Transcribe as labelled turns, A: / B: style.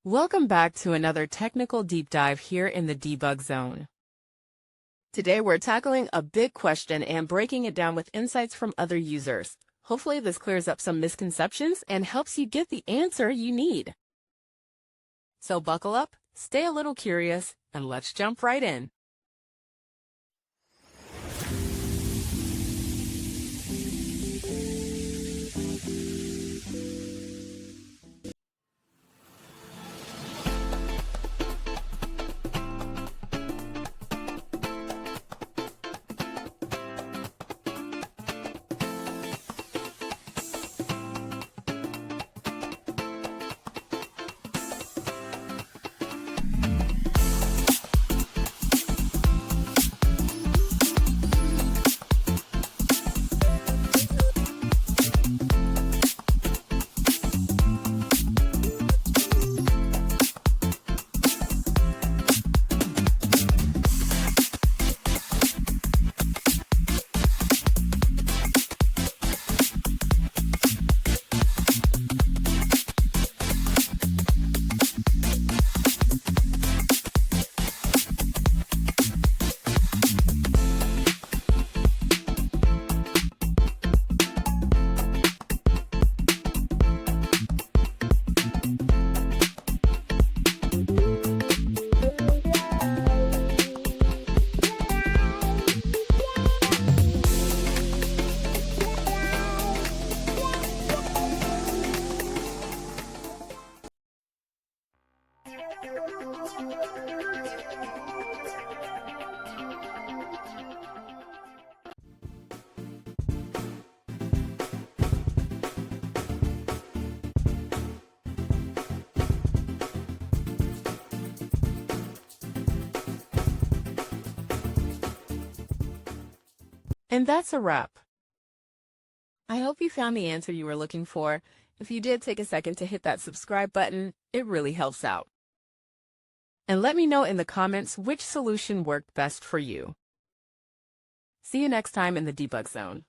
A: Welcome back to another technical deep dive here in the debug zone. Today we're tackling a big question and breaking it down with insights from other users. Hopefully this clears up some misconceptions and helps you get the answer you need. So buckle up, stay a little curious, and let's jump right in. And that's a wrap. I hope you found the answer you were looking for. If you did, take a second to hit that subscribe button. It really helps out. And let me know in the comments which solution worked best for you. See you next time in the debug zone.